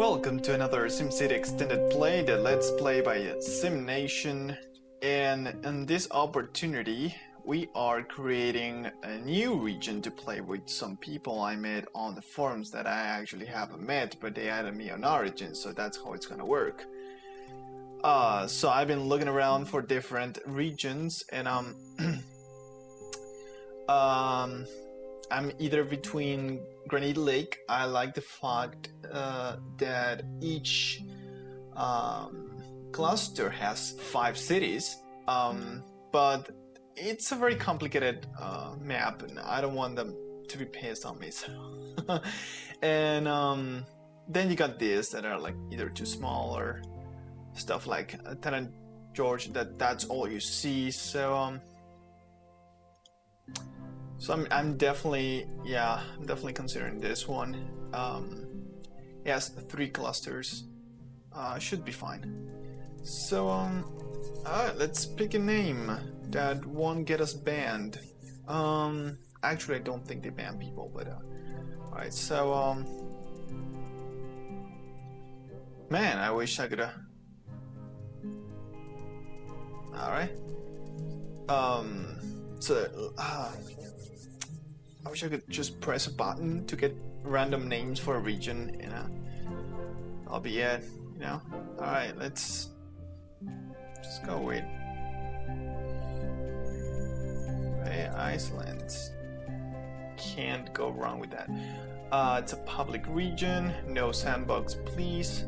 Welcome to another SimCity extended play, the Let's Play by SimNation. And in this opportunity, we are creating a new region to play with some people I met on the forums that I actually haven't met, but they added me on Origin, so that's how it's gonna work. So I've been looking around for different regions, and I'm either between Granite Lake. I like the fact that each cluster has 5 cities, but it's a very complicated map, and I don't want them to be pissed on me. So. And then you got these that are like either too small or stuff like Tenant George. That's all you see. So I'm definitely considering this one. It has 3 clusters. Should be fine. So let's pick a name that won't get us banned. Actually, I don't think they ban people, but alright. So man, I wish I could. Alright. I wish I could just press a button to get random names for a region, and I'll be it, you know? Alright, let's just go with Iceland. Can't go wrong with that. It's a public region, no sandbox, please.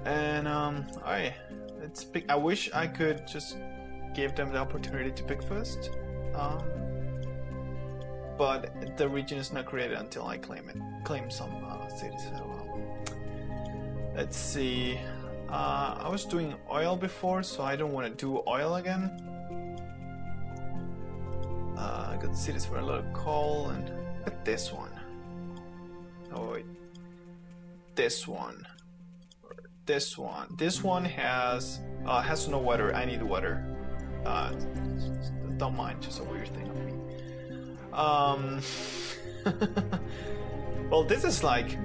And alright, let's pick. I wish I could just give them the opportunity to pick first. But the region is not created until I claim some cities. So let's see. I was doing oil before, so I don't want to do oil again. I got cities for a lot of coal, and look at this one. Oh wait, this one, or this one. This one has no water. I need water. Don't mind, just a weird thing of me. Well, this is like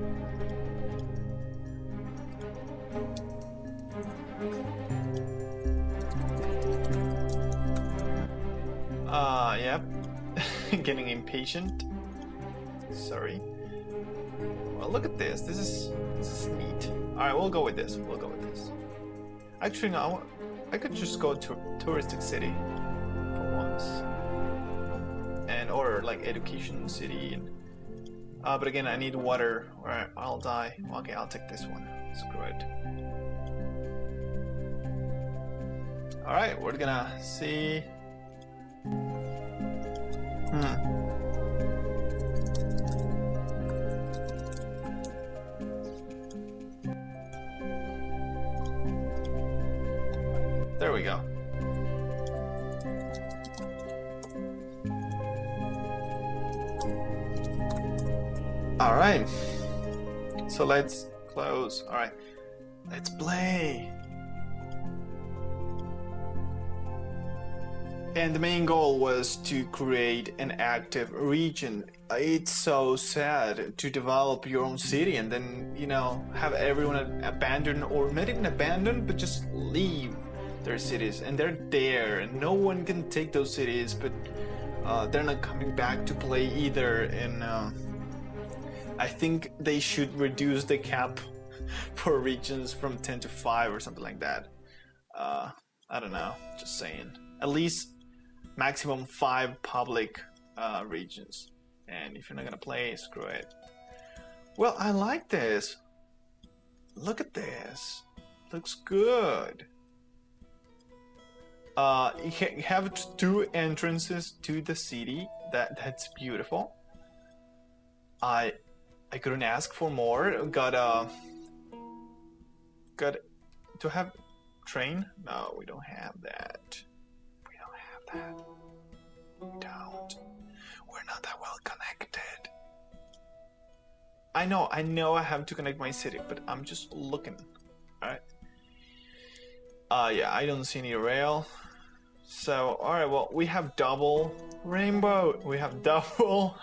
yep. Getting impatient. Sorry. Well, look at this. This is neat. Alright, we'll go with this. Actually, no, I could just go to a touristic city for once. Or like education city, and but again, I need water or I'll die. Okay, I'll take this one. Screw it. All right, we're gonna see. There we go. All right, so let's close. All right, let's play. And the main goal was to create an active region. It's so sad to develop your own city and then, you know, have everyone abandon, or not even abandon, but just leave their cities, and they're there and no one can take those cities, but they're not coming back to play either. And I think they should reduce the cap for regions from 10 to 5 or something like that. I don't know, just saying. At least maximum 5 public regions. And if you're not gonna play, screw it. Well, I like this. Look at this. Looks good. You have 2 entrances to the city. That's beautiful. I couldn't ask for more. Got to have train? No, we don't have that. We don't. We're not that well connected. I know I have to connect my city, but I'm just looking. Alright. Yeah, I don't see any rail. So, alright, well, we have double rainbow. We have double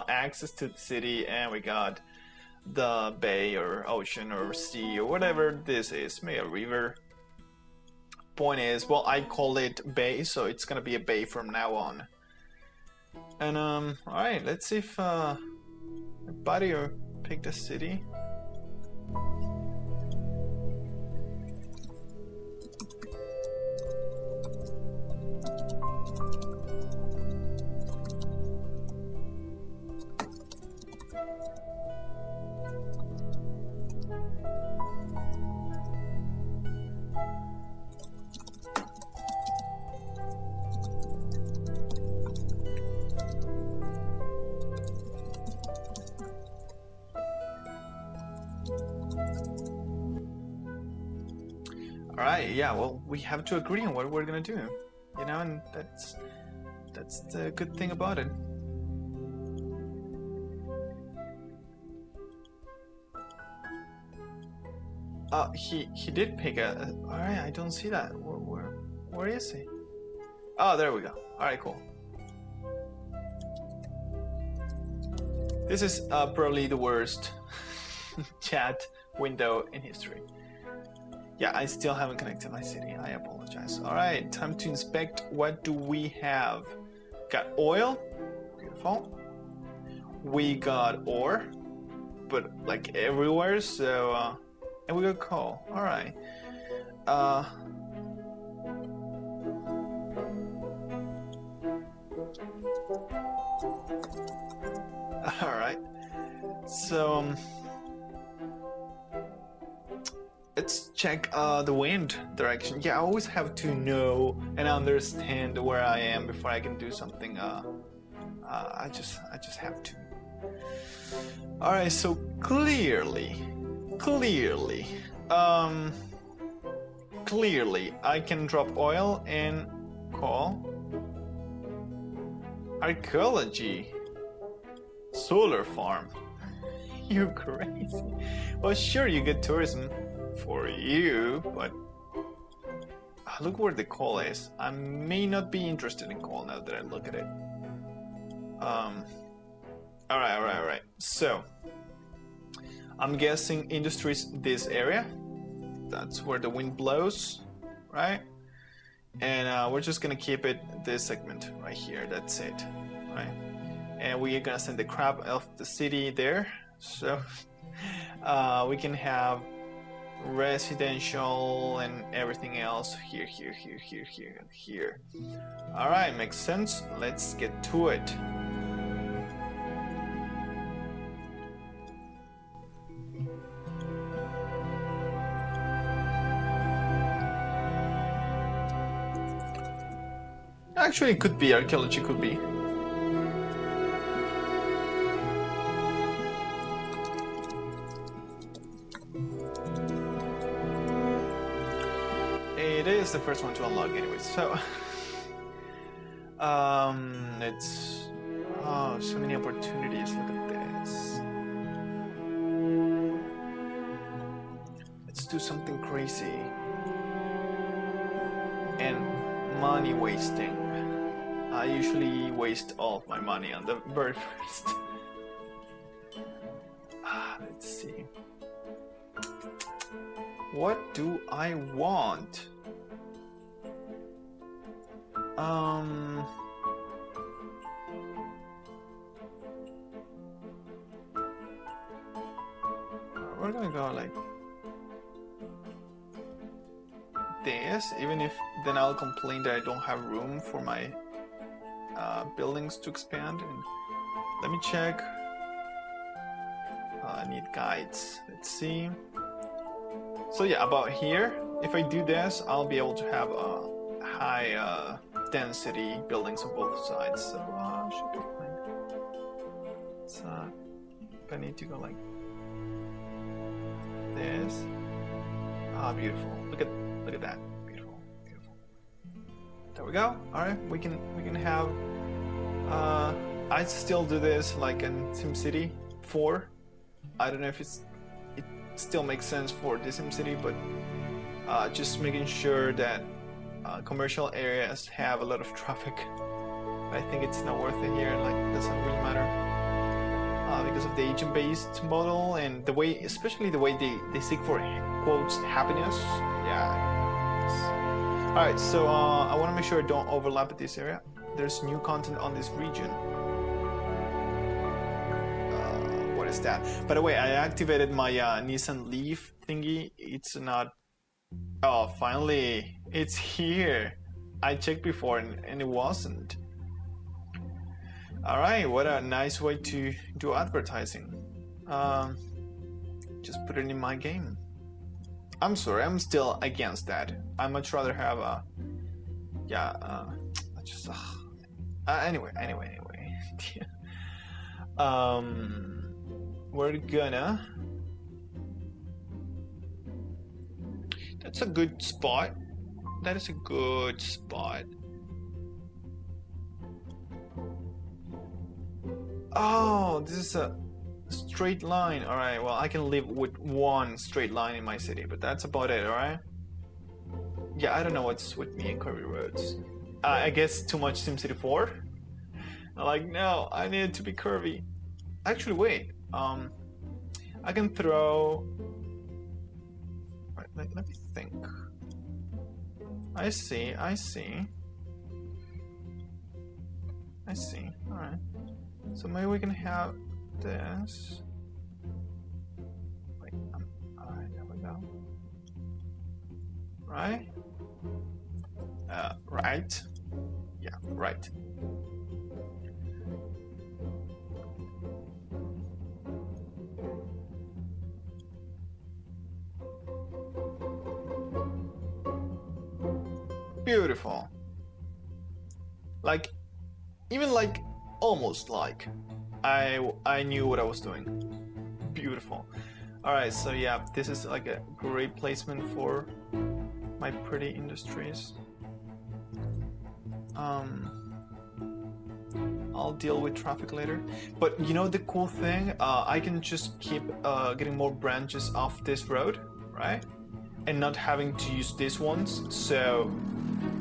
access to the city, and we got the bay or ocean or sea or whatever this is, maybe a river. Point is, well, I call it bay, so it's gonna be a bay from now on. And all right, let's see if buddy or pick the city. Alright, yeah, well, we have to agree on what we're gonna do, you know, and that's the good thing about it. He did pick a. Alright, I don't see that. Where is he? Oh, there we go. Alright, cool. This is probably the worst chat window in history. Yeah, I still haven't connected my city. I apologize. All right, time to inspect. What do we have? Got oil. Beautiful. We got ore, but like everywhere. So, and we got coal. All right. All right. So. Let's check the wind direction. Yeah, I always have to know and understand where I am before I can do something. I just have to. All right, so clearly, I can drop oil and coal. Archaeology, solar farm. You crazy? Well, sure, you get tourism. For you, but look where the coal is. I may not be interested in coal now that I look at it. All right. So, I'm guessing industries this area. That's where the wind blows, right? And we're just gonna keep it this segment right here. That's it, right? And we are gonna send the crap of the city there, so we can have residential and everything else here. All right, makes sense. Let's get to it. Actually, it could be archaeology, could be. It is the first one to unlock anyway, so it's so many opportunities. Look at this. Let's do something crazy and money wasting. I usually waste all of my money on the very first. Let's see. What do I want? We're gonna go like this, even if then I'll complain that I don't have room for my buildings to expand. And let me check. I need guides. Let's see. So yeah, about here, if I do this, I'll be able to have a high density buildings on both sides. So should be fine. So if I need to go like this. Beautiful. Look at that. Beautiful. There we go. All right, we can have. I still do this like in SimCity 4. I don't know if it still makes sense for this SimCity, but just making sure that commercial areas have a lot of traffic. I think it's not worth it here. Like, doesn't really matter. because of the agent-based model and the way, especially the way they seek for quotes happiness. Yeah. All right, so I want to make sure I don't overlap at this area. There's new content on this region. What is that? By the way, I activated my Nissan Leaf thingy. It's not. Oh, finally, it's here. I checked before and it wasn't. All right, what a nice way to do advertising. Just put it in my game. I'm sorry, I'm still against that. I much rather have a, anyway. We're gonna. That's a good spot. That is a good spot. Oh, this is a straight line. All right, well, I can live with one straight line in my city, but that's about it, all right? Yeah, I don't know what's with me and curvy roads. I guess too much SimCity 4. I'm like, no, I need it to be curvy. Actually, wait. I can throw... Let me think. I see. All right. So maybe we can have this. Wait, all right, there we go. Right? Right? Yeah, right. Beautiful. Like, even like, almost like, I knew what I was doing. Beautiful. All right, so yeah, this is like a great placement for my pretty industries. I'll deal with traffic later. But you know the cool thing? I can just keep getting more branches off this road, right? And not having to use these ones. So,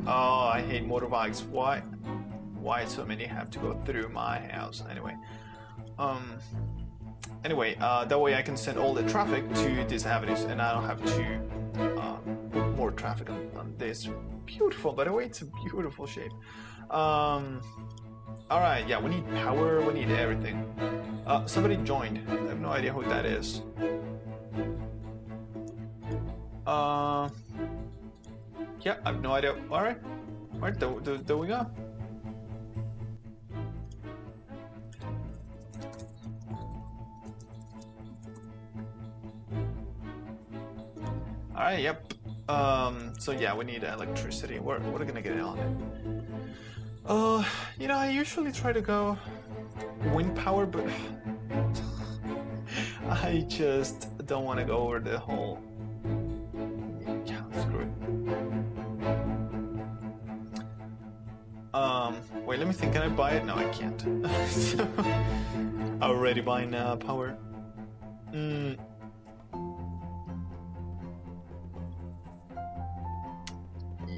oh, I hate motorbikes. Why so many have to go through my house? Anyway, that way I can send all the traffic to these avenues, and I don't have to put more traffic on this. Beautiful, by the way, it's a beautiful shape. All right, yeah, we need power, we need everything. Somebody joined. I have no idea who that is. Yeah, I have no idea. All right, there we go. All right, yep. So yeah, we need electricity. We're gonna get it on it. You know, I usually try to go wind power, but I just don't want to go over the whole. Yeah, screw it. Wait, let me think. Can I buy it? No, I can't. Already buying power.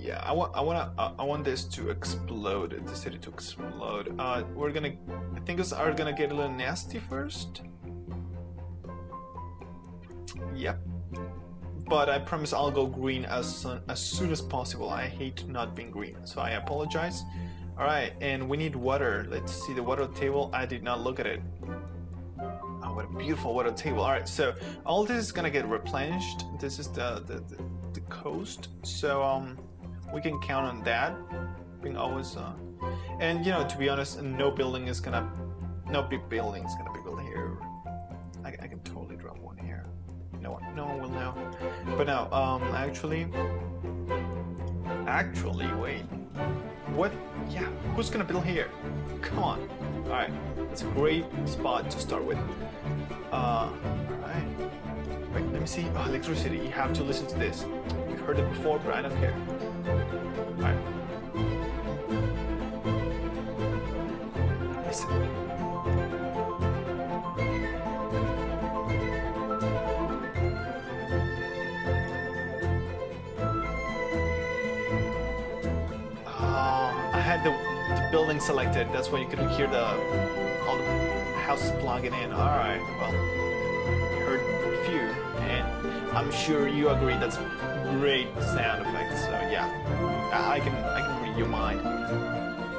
Yeah, I want this to explode. The city to explode. We're gonna. Things are gonna get a little nasty first. Yep. But I promise I'll go green as soon as possible. I hate not being green, so I apologize. All right, and we need water. Let's see the water table. I did not look at it. Oh, what a beautiful water table. All right, so all this is gonna get replenished. This is the coast. So we can count on that being always. And you know, to be honest, no big building is gonna be built here. I can totally drop one here. No one will know. But now, actually, wait. What? Yeah, who's gonna build here? Come on. All right, that's a great spot to start with. All right. Wait, let me see. Oh, electricity. You have to listen to this. You heard it before, but I don't care. All right. Listen. I had the building selected. That's why you could hear all the house is plugging in. All right. Well, heard a few, and I'm sure you agree that's great sound effects. So yeah, I can read your mind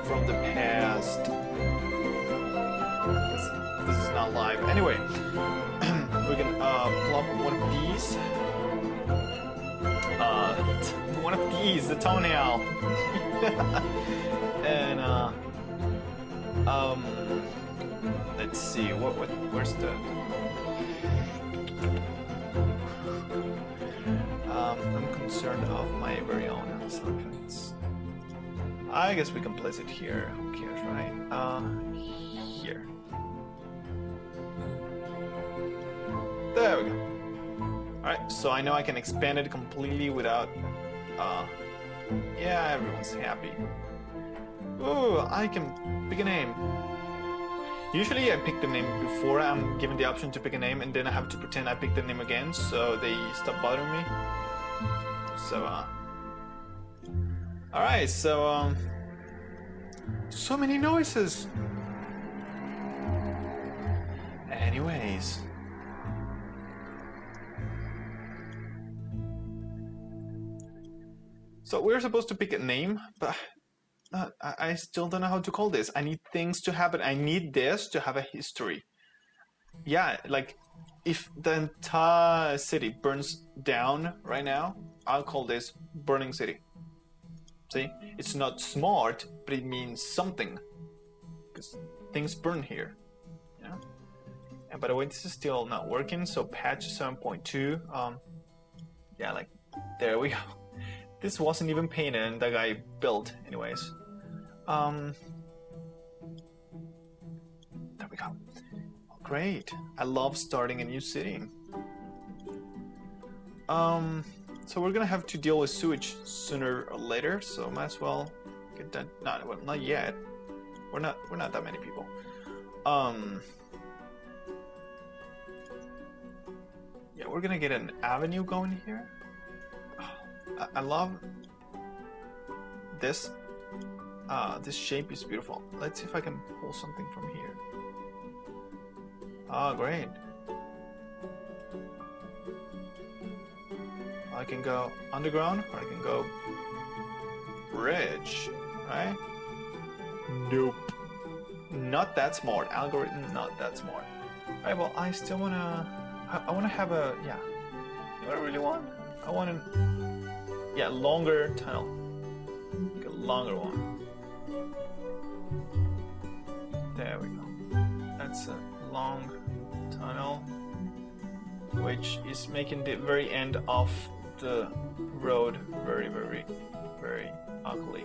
from the past. This is not live. Anyway, we can plop one of these. One of these, the toenail. And let's see, where's the I'm concerned of my very own selections. I guess we can place it here. Who cares, right? Here. There we go. Alright, so I know I can expand it completely without yeah, everyone's happy. Ooh, I can pick a name. Usually I pick the name before I'm given the option to pick a name, and then I have to pretend I picked the name again so they stop bothering me. So alright, so so many noises. Anyways, so we're supposed to pick a name, but I still don't know how to call this. I need things to happen. I need this to have a history. Yeah, like if the entire city burns down right now, I'll call this Burning City. See, it's not smart, but it means something. Because things burn here. Yeah. And by the way, this is still not working. So patch 7.2. Yeah, like there we go. This wasn't even painted, and that guy built, anyways. There we go. Oh, great. I love starting a new city. So we're gonna have to deal with sewage sooner or later, so might as well get that. Well, not yet. We're not that many people. Yeah, we're gonna get an avenue going here. I love this. This shape is beautiful. Let's see if I can pull something from here. Oh, great. I can go underground, or I can go bridge, right? Nope. Not that smart. Algorithm, not that smart. Alright, well, I still wanna... I wanna have a... Yeah. You know what I really want? I want a... Yeah, longer tunnel. Like a longer one. There we go. That's a long tunnel, which is making the very end of the road very, very, very ugly.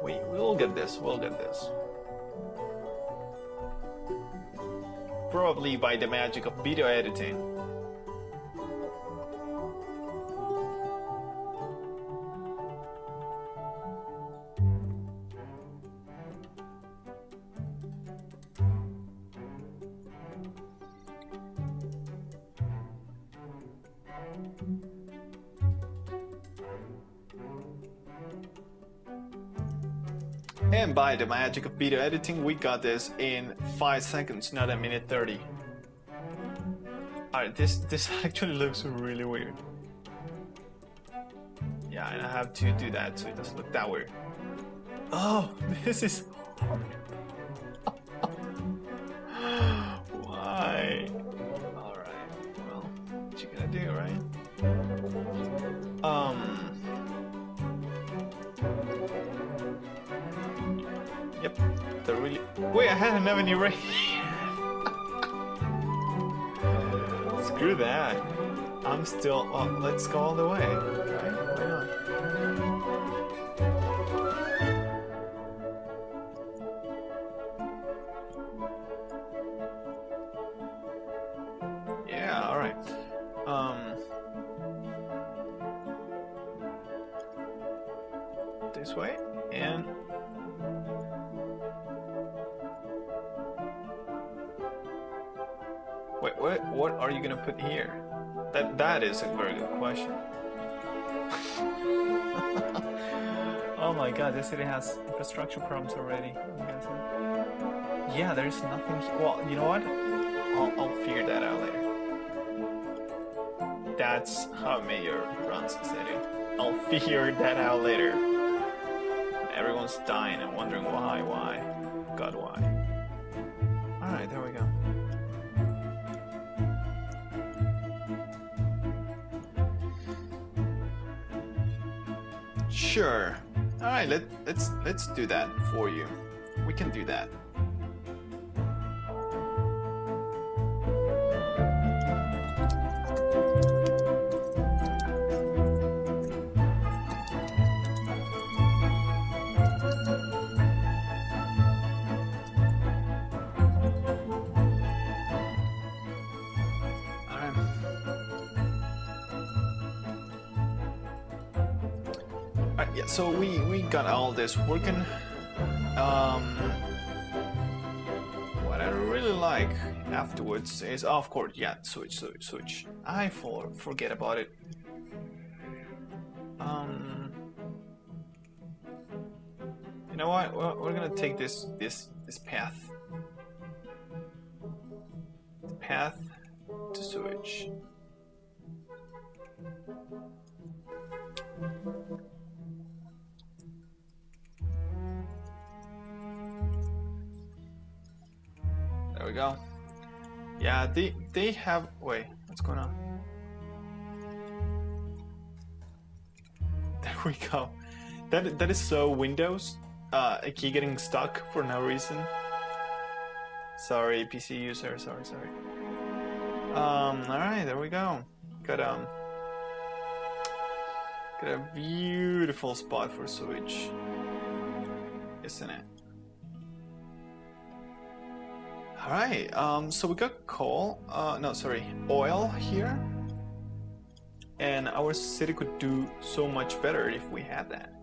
We'll get this. We'll get this. Probably by the magic of video editing. And by the magic of video editing, we got this in 5 seconds, not a minute 30. Alright, this actually looks really weird. Yeah, and I have to do that so it doesn't look that weird. Oh, this is hard. Why? Alright, well, what you gonna do, right? Yep, the really... Wait, I had an avenue right here. Screw that. I'm still... Oh, let's go all the way. Right? Why not? Yeah, alright. This way, and... Wait, what are you gonna put here? That is a very good question. Oh my god, this city has infrastructure problems already. Yeah, there's nothing. Well, you know what? I'll figure that out later. That's how mayor runs the city. I'll figure that out later. Everyone's dying and wondering why. God, why? Alright, there we go. Sure. Alright, let's do that for you. We can do that. Yeah, so we got all this working. What I really like afterwards is, of course, yeah, switch. I forget about it. You know what? We're gonna take this path. The path to sewage. There we go. Yeah, they have. Wait, what's going on? There we go. That is so Windows. I keep getting stuck for no reason. Sorry, PC user. Sorry. All right, there we go. Got a beautiful spot for sewage, isn't it? All right. So we got coal. No, sorry, oil here, and our city could do so much better if we had that.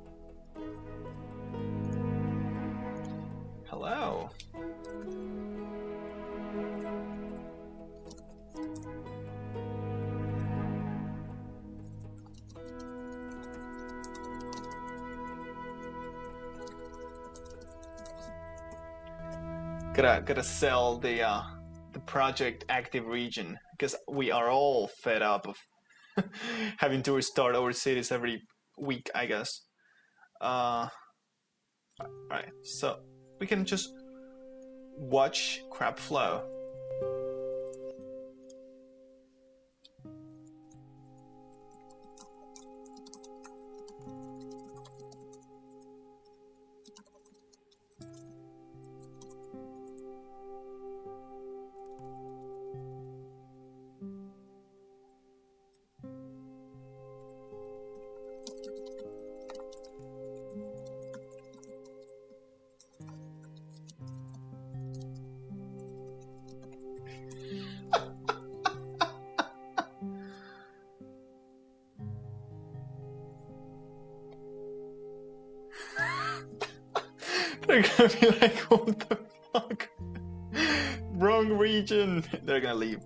Hello. Gotta sell the project active region because we are all fed up of having to restart our cities every week, I guess. Alright, so we can just watch crap flow. They're gonna be like, what the fuck? Wrong region. They're gonna leave.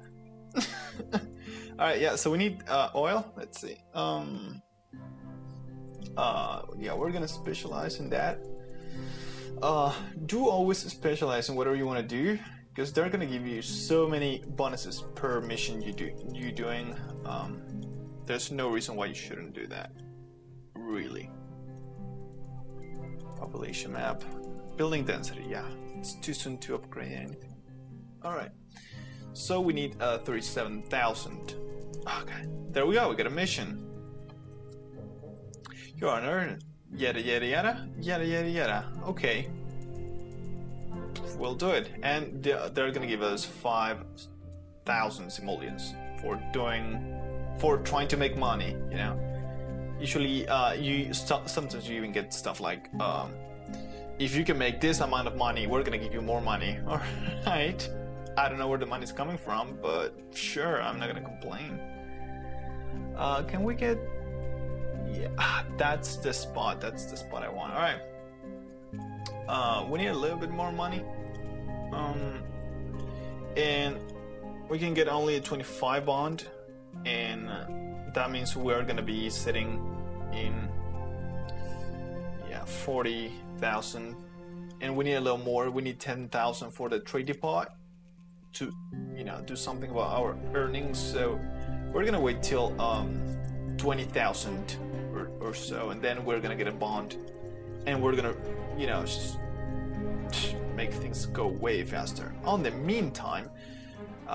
Alright, yeah, so we need oil. Let's see. Yeah, we're gonna specialize in that. Do always specialize in whatever you want to do, because they're gonna give you so many bonuses per mission you're doing. There's no reason why you shouldn't do that. Really. Population map. Building density, yeah. It's too soon to upgrade anything. Alright. So we need 37,000. Okay. There we go, we got a mission. Your Honor, yada yada yada, yada yada yada. Okay. We'll do it. And they're gonna give us 5,000 simoleons for trying to make money, you know. Usually, sometimes you even get stuff like, if you can make this amount of money, we're gonna give you more money. All right. I don't know where the money's coming from, but sure, I'm not gonna complain. Can we get? Yeah, that's the spot. That's the spot I want. All right. We need a little bit more money. And we can get only a 25 bond, and that means we're gonna be sitting in. Yeah, 40,000, and we need a little more. We need 10,000 for the trade depot to, you know, do something about our earnings. So we're gonna wait till 20,000 or so, and then we're gonna get a bond, and we're gonna, you know, just make things go way faster. On the meantime,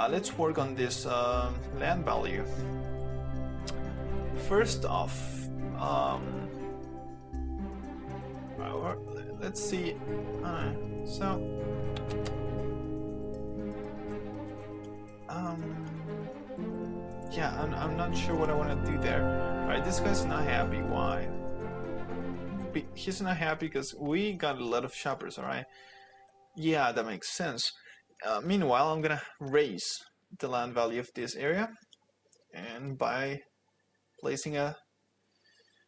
let's work on this land value. First off, let's see. Yeah, I'm not sure what I want to do there. Alright, this guy's not happy. Why? He's not happy because we got a lot of shoppers, alright? Yeah, that makes sense. Meanwhile, I'm gonna raise the land value of this area, and by placing a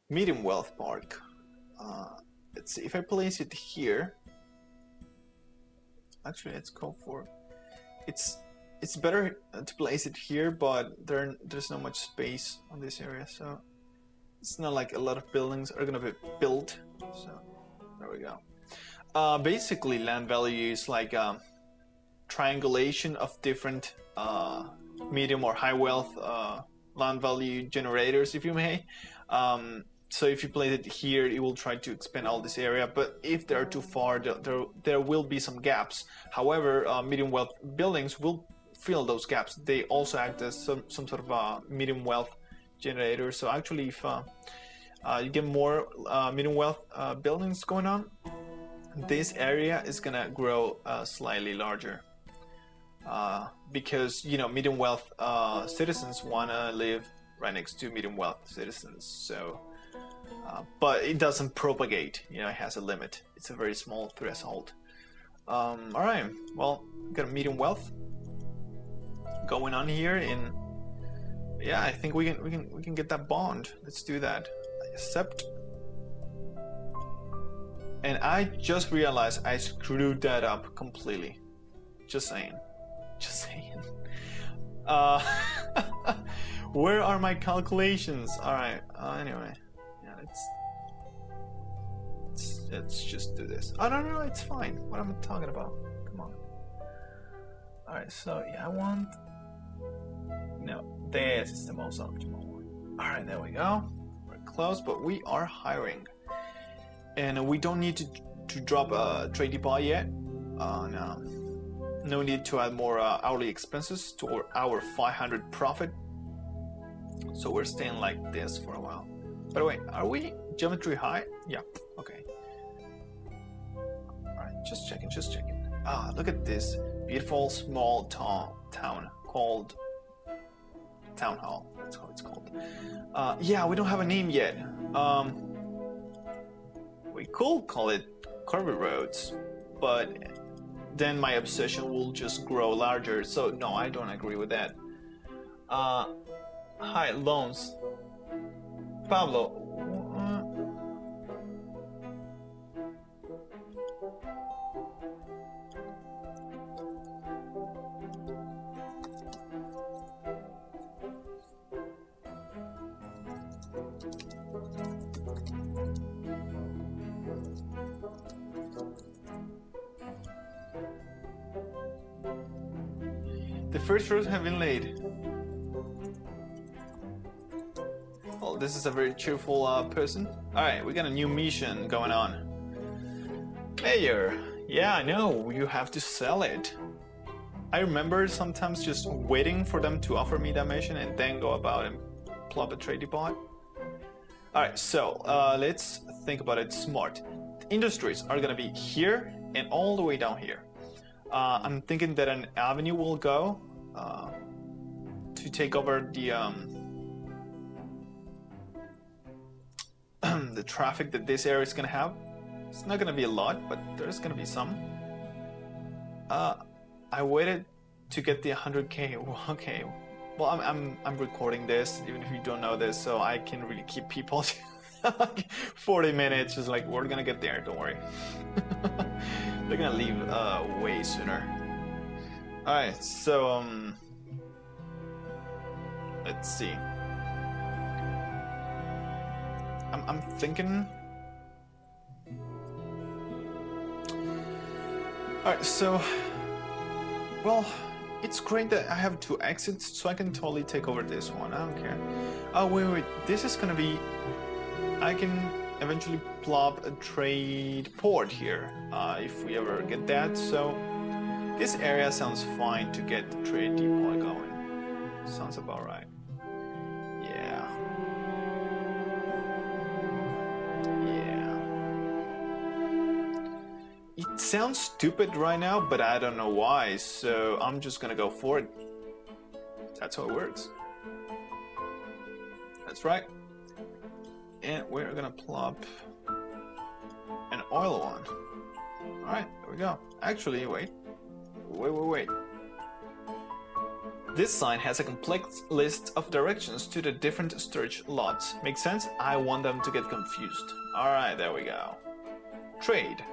medium wealth park. Let's see, if I place it here, actually let's go for, it's better to place it here, but there's not much space on this area, so it's not like a lot of buildings are gonna be built. So there we go. Basically, land value is like a triangulation of different medium or high wealth land value generators, if you may. So if you place it here, it will try to expand all this area, but if they're too far, there will be some gaps. However, medium wealth buildings will fill those gaps. They also act as some sort of medium wealth generator. So actually, if you get more medium wealth buildings going on, this area is gonna grow slightly larger. Because, you know, medium wealth citizens wanna live right next to medium wealth citizens. So, but it doesn't propagate. You know, it has a limit. It's a very small threshold. All right. Well, got a medium wealth going on here, and yeah, I think we can get that bond. Let's do that. Accept. And I just realized I screwed that up completely. Just saying. Just saying. Where are my calculations? All right. Anyway, yeah, let's just do this. Oh no, it's fine. What am I talking about? Come on. All right. So yeah, I want. No, this is the most optimal one. All right, there we go. We're close, but we are hiring, and we don't need to drop a trade depot yet. No need to add more hourly expenses to our 500 profit. So we're staying like this for a while. By the way, are we geometry high? Yeah. Okay. All right, just checking. Look at this beautiful small town called Town Hall. That's how it's called. Yeah, we don't have a name yet. We could call it Curvy Roads, but then my obsession will just grow larger. So no, I don't agree with that. Hi, loans. Pablo. The first rows have been laid. Well, this is a very cheerful person. Alright, we got a new mission going on. Mayor, yeah, I know, you have to sell it. I remember sometimes just waiting for them to offer me that mission and then go about and plop a trade depot. Alright, so let's think about it smart. Industries are gonna be here and all the way down here. I'm thinking that an avenue will go to take over the the traffic that this area is gonna have. It's not gonna be a lot, but there's gonna be some. I waited to get the 100K. Okay, well I'm recording this even if you don't know this, so I can really keep people to like 40 minutes. Just like, we're gonna get there. Don't worry. They're gonna leave way sooner. All right, so let's see. I'm thinking Alright, so... Well, it's great that I have 2 exits, so I can totally take over this one. I don't care. Oh, wait. This is gonna be... I can eventually plop a trade port here, if we ever get that. So, this area sounds fine to get the trade depot going. Sounds about right. Yeah. It sounds stupid right now, but I don't know why, so I'm just gonna go for it. That's how it works. That's right. And we're gonna plop an oil one. Alright, there we go. Actually, wait. This sign has a complex list of directions to the different storage lots. Makes sense? I want them to get confused. Alright, there we go. Trade.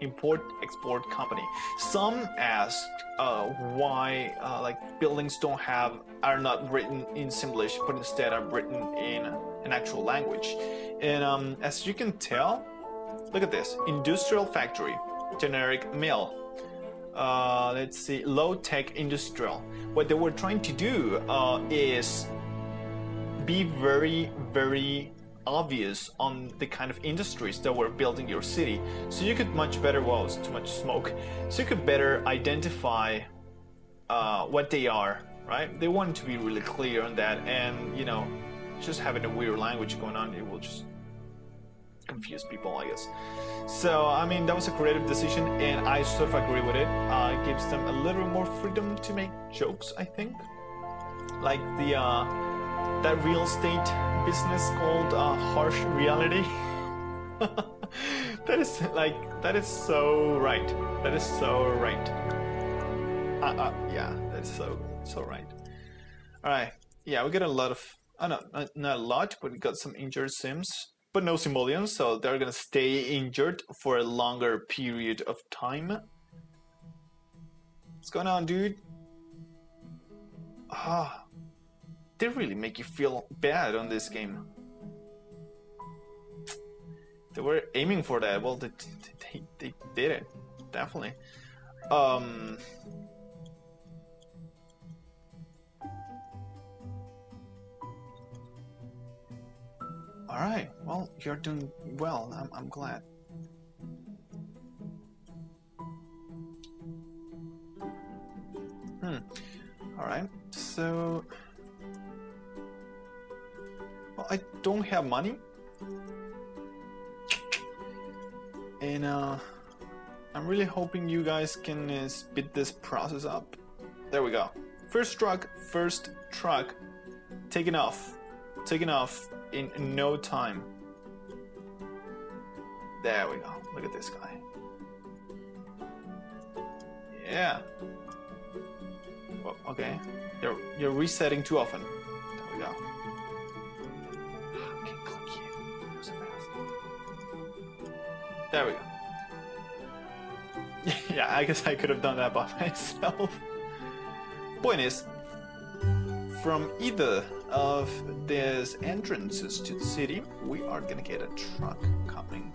Import-export company. Some ask why like buildings are not written in Simlish, but instead are written in an actual language. And as you can tell, look at this: industrial factory, generic mill. Let's see, low-tech industrial. What they were trying to do is be very, very obvious on the kind of industries that were building your city, so you could much better, well, it's too much smoke, so you could better identify what they are, right? They wanted to be really clear on that, and you know, just having a weird language going on, it will just confuse people, I guess. So I mean, that was a creative decision, and I sort of agree with it. It gives them a little more freedom to make jokes, I think, like the that real estate business called harsh reality. that is so right. That is so right. Yeah, that's so right. All right. Yeah, we got a lot of not a lot, but we got some injured Sims, but no Simoleons, so they're gonna stay injured for a longer period of time. What's going on, dude? They really make you feel bad on this game. They were aiming for that. Well, they did it, definitely. All right. Well, you're doing well. I'm glad. All right. So. Well, I don't have money, and I'm really hoping you guys can speed this process up. There we go. First truck, taking off in no time. There we go. Look at this guy. Yeah. Well, okay. You're resetting too often. There we go. There we go. Yeah, I guess I could have done that by myself. Point is, from either of these entrances to the city, we are gonna get a truck coming.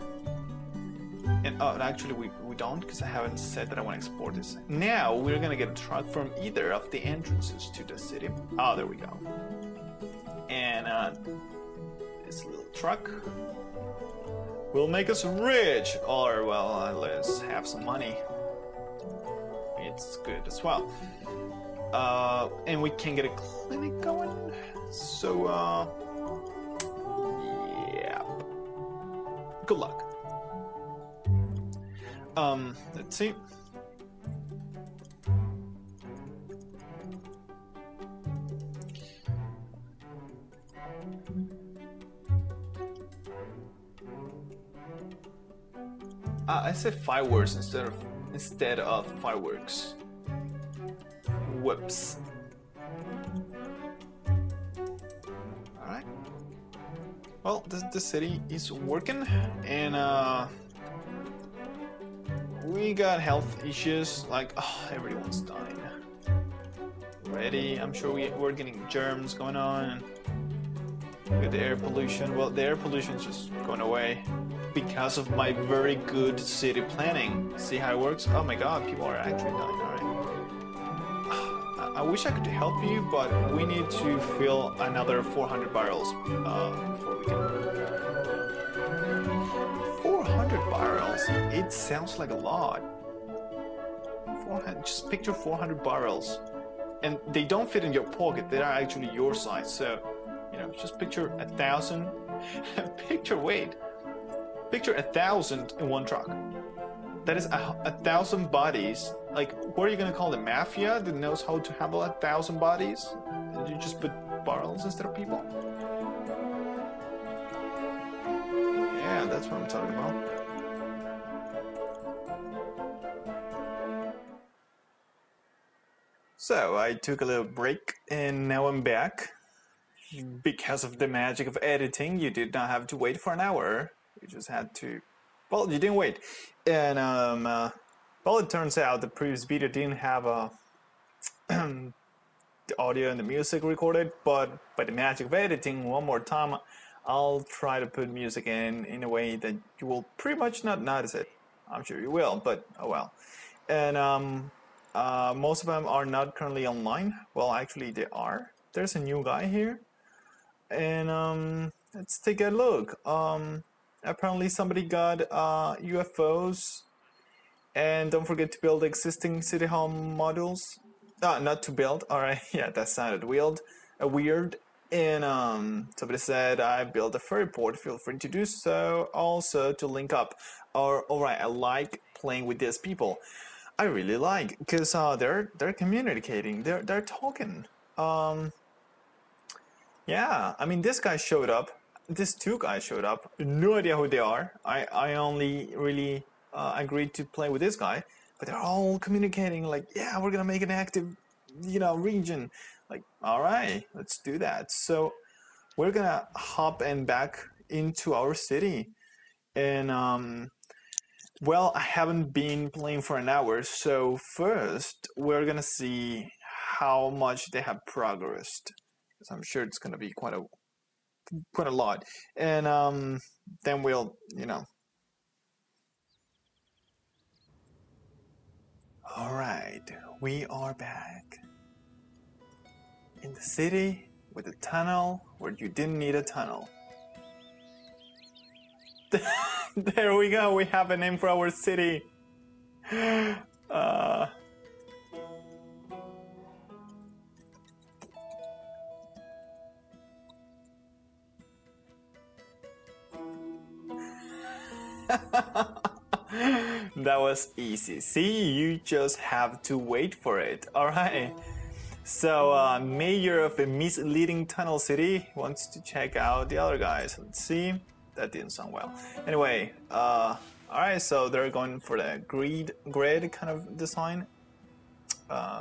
And actually we don't, because I haven't said that I want to export this. Now we're gonna get a truck from either of the entrances to the city. Oh, there we go. And this little truck will make us rich, or well, let's have some money. It's good as well. And we can get a clinic going. So, yeah. Good luck. Let's see. I said fireworks instead of fireworks. Whoops. Alright. Well, the city is working, and we got health issues, like everyone's dying. Ready? I'm sure we're getting germs going on. Look at the air pollution. Well, the air pollution's just going away. because of my very good city planning. See how it works? Oh my god, people are actually dying. Alright. I wish I could help you, but we need to fill another 400 barrels before we can. 400 barrels? It sounds like a lot. 400, just picture 400 barrels. And they don't fit in your pocket, they are actually your size. So, you know, just picture 1,000. Picture 1,000 in one truck. That is 1,000 bodies. Like, what are you gonna call the mafia that knows how to handle 1,000 bodies? And you just put barrels instead of people? Yeah, that's what I'm talking about. So I took a little break and now I'm back. Because of the magic of editing, you did not have to wait for an hour. You just had to, well, you didn't wait. And well, it turns out the previous video didn't have the audio and the music recorded, but by the magic of editing, one more time, I'll try to put music in a way that you will pretty much not notice it. I'm sure you will, but oh well. And most of them are not currently online. Well, actually they are. There's a new guy here. And let's take a look. Apparently somebody got UFOs. And don't forget to build existing city hall modules. Not to build. Alright, yeah, that sounded weird. And somebody said I built a ferry port. Feel free to do so. Also to link up. Alright, I like playing with these people. I really like, because they're communicating. They're talking. Yeah, I mean, this guy showed up. These two guys showed up. No idea who they are. I only really agreed to play with this guy, but they're all communicating like, yeah, we're gonna make an active, you know, region. Like, all right, let's do that. So we're gonna hop and back into our city, and well, I haven't been playing for an hour, so first we're gonna see how much they have progressed. I'm sure it's gonna be quite a lot, and then we'll, you know. All right, we are back in the city with a tunnel where you didn't need a tunnel. There we go. We have a name for our city. That was easy. See, you just have to wait for it. All right. So, mayor of a misleading tunnel city wants to check out the other guys. Let's see. That didn't sound well. Anyway, all right. So they're going for the grid kind of design,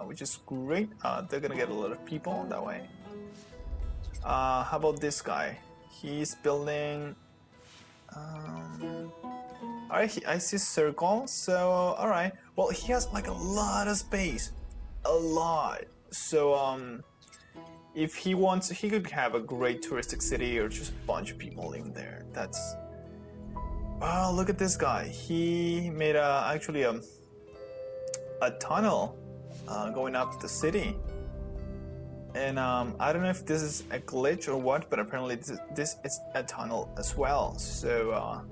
which is great. They're gonna get a lot of people that way. How about this guy? He's building. Alright, I see circle, so alright. Well, he has like a lot of space. A lot. So, if he wants, he could have a great touristic city or just a bunch of people living there. That's... Oh, look at this guy. He made actually a tunnel going up the city. And I don't know if this is a glitch or what, but apparently this is a tunnel as well. So,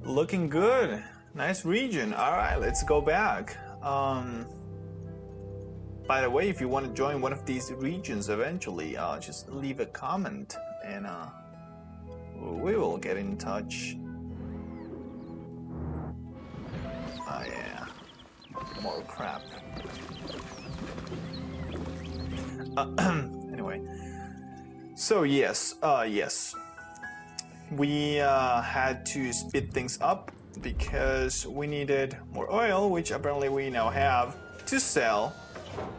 looking good. Nice region. All right, let's go back. By the way, if you want to join one of these regions eventually, just leave a comment and we will get in touch. Oh yeah, more crap. Anyway, so yes, we had to speed things up because we needed more oil, which apparently we now have to sell,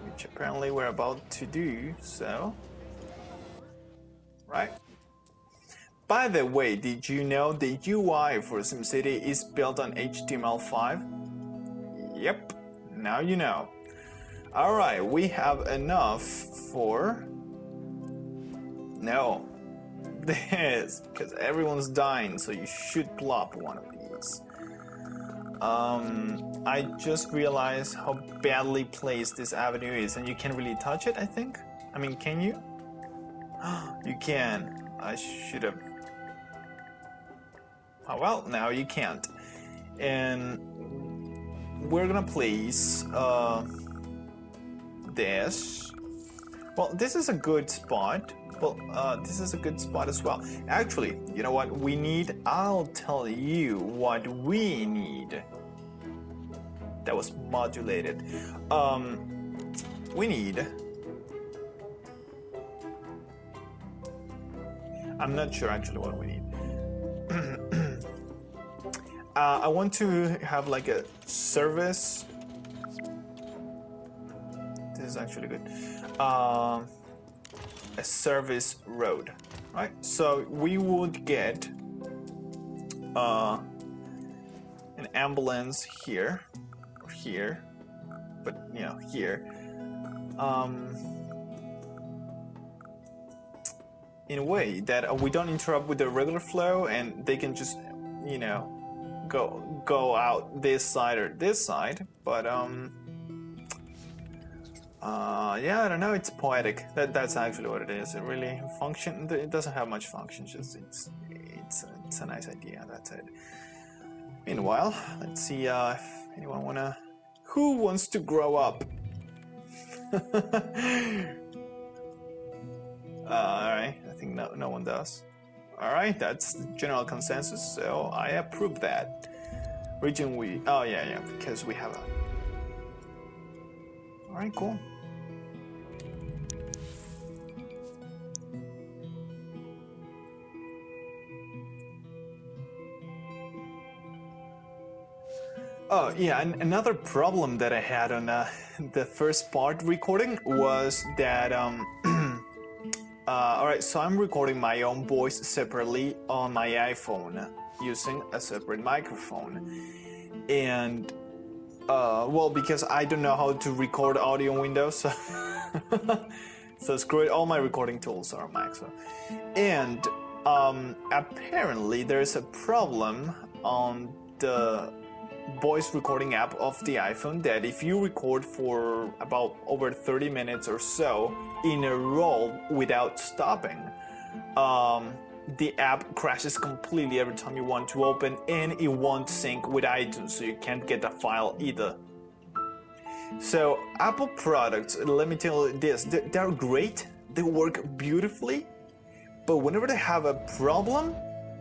which apparently we're about to do so. Right? By the way, did you know the UI for SimCity is built on HTML5? Yep, now you know. Alright, we have enough for... No, this because everyone's dying, so you should plop one of these. I just realized how badly placed this avenue is, and you can't really touch it, I think. I mean, can you? You can. I should have. Oh, well, now you can't. And we're gonna place this. Well, this is a good spot. Well, this is a good spot as well. Actually, you know what we need? I'll tell you what we need. That was modulated. We need... I'm not sure actually what we need. I want to have like a service. This is actually good. A service road, right? So we would get an ambulance here, or here, but you know, here. In a way that we don't interrupt with the regular flow, and they can just, you know, go out this side or this side. But yeah, I don't know. It's poetic. That's actually what it is. It really function. It doesn't have much function. Just it's a nice idea. That's it. Meanwhile, let's see if anyone who wants to grow up. Alright, I think no one does. Alright, that's the general consensus, so I approve that. Region we... Oh, yeah, because we have a... Alright, cool. Oh, yeah, and another problem that I had on the first part recording was that... Alright, so I'm recording my own voice separately on my iPhone using a separate microphone. And, well, because I don't know how to record audio in Windows, so, so screw it, all my recording tools are on Mac. So. And apparently there's a problem on the voice recording app of the iPhone that if you record for about over 30 minutes or so in a row without stopping, the app crashes completely every time you want to open, and it won't sync with iTunes, so you can't get the file either. So Apple products, let me tell you this, they're great, they work beautifully, but whenever they have a problem,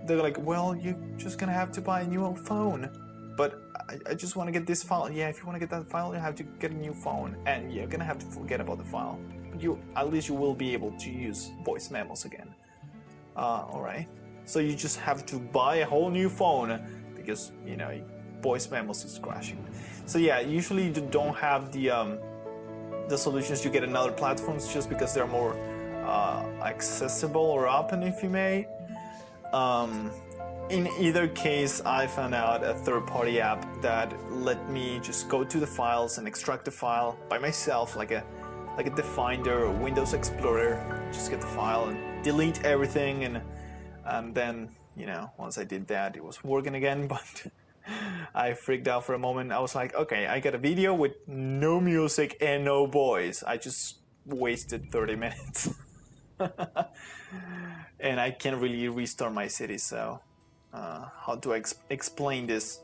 they're like, well, you're just gonna have to buy a new phone. But I just want to get this file. Yeah, if you want to get that file, you have to get a new phone, and you're gonna have to forget about the file. But at least you will be able to use voice memos again. Alright. So you just have to buy a whole new phone because, you know, voice memos is crashing. So yeah, usually you don't have the solutions you get in other platforms just because they're more accessible or open, if you may. In either case, I found out a third-party app that let me just go to the files and extract the file by myself, like a Finder or Windows Explorer. Just get the file and delete everything, and then, you know, once I did that, it was working again. But I freaked out for a moment. I was like, okay, I got a video with no music and no voice. I just wasted 30 minutes, and I can't really restart my city, so. How do I explain this?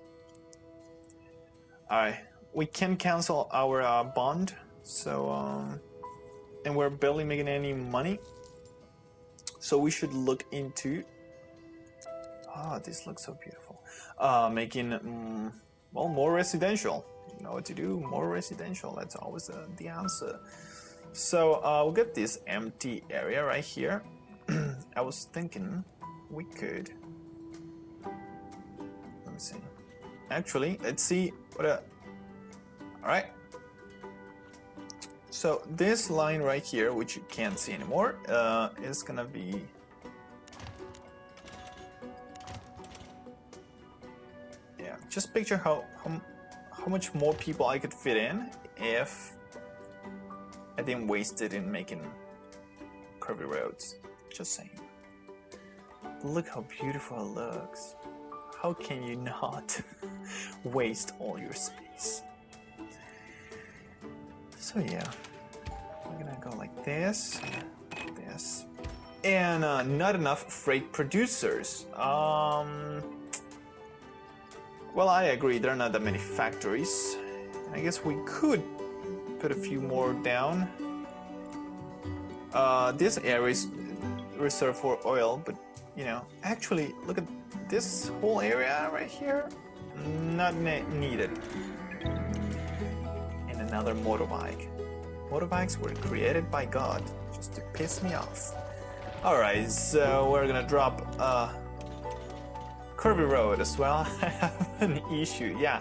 Alright, we can cancel our bond, so and we're barely making any money, so we should look into this looks so beautiful, making well, more residential. You know what to do, more residential, that's always the answer. So we'll get this empty area right here. I was thinking we could see. Actually, let's see what Alright. So this line right here, which you can't see anymore, is gonna be just picture how much more people I could fit in if I didn't waste it in making curvy roads. Just saying. Look how beautiful it looks. How can you not waste all your space? So yeah, we're gonna go like this, this, and not enough freight producers. Well, I agree, there are not that many factories. I guess we could put a few more down. This area is reserved for oil, but you know, actually, look at this whole area right here. Not needed. And another motorbike. Motorbikes were created by God just to piss me off. Alright, so we're gonna drop curvy road as well. I have an issue. Yeah,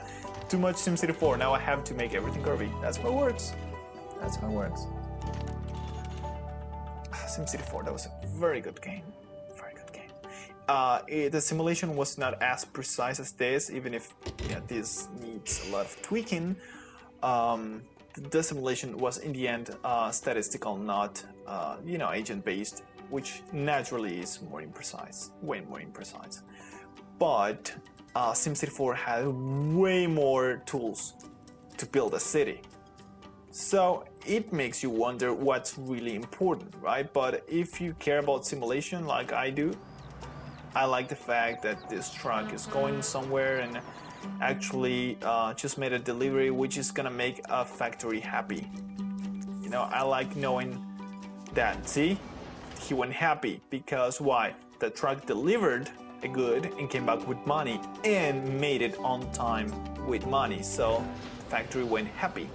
too much SimCity 4. Now I have to make everything curvy. That's how it works. That's how it works. SimCity 4, that was a very good game. Very good game. The simulation was not as precise as this, even if this needs a lot of tweaking. The simulation was in the end statistical, not agent-based, which naturally is more imprecise, way more imprecise. But SimCity 4 had way more tools to build a city. So it makes you wonder what's really important, right? But if you care about simulation like I do, I like the fact that this truck is going somewhere and actually just made a delivery which is gonna make a factory happy. You know, I like knowing that, see? He went happy because why? The truck delivered a good and came back with money and made it on time with money. So the factory went happy.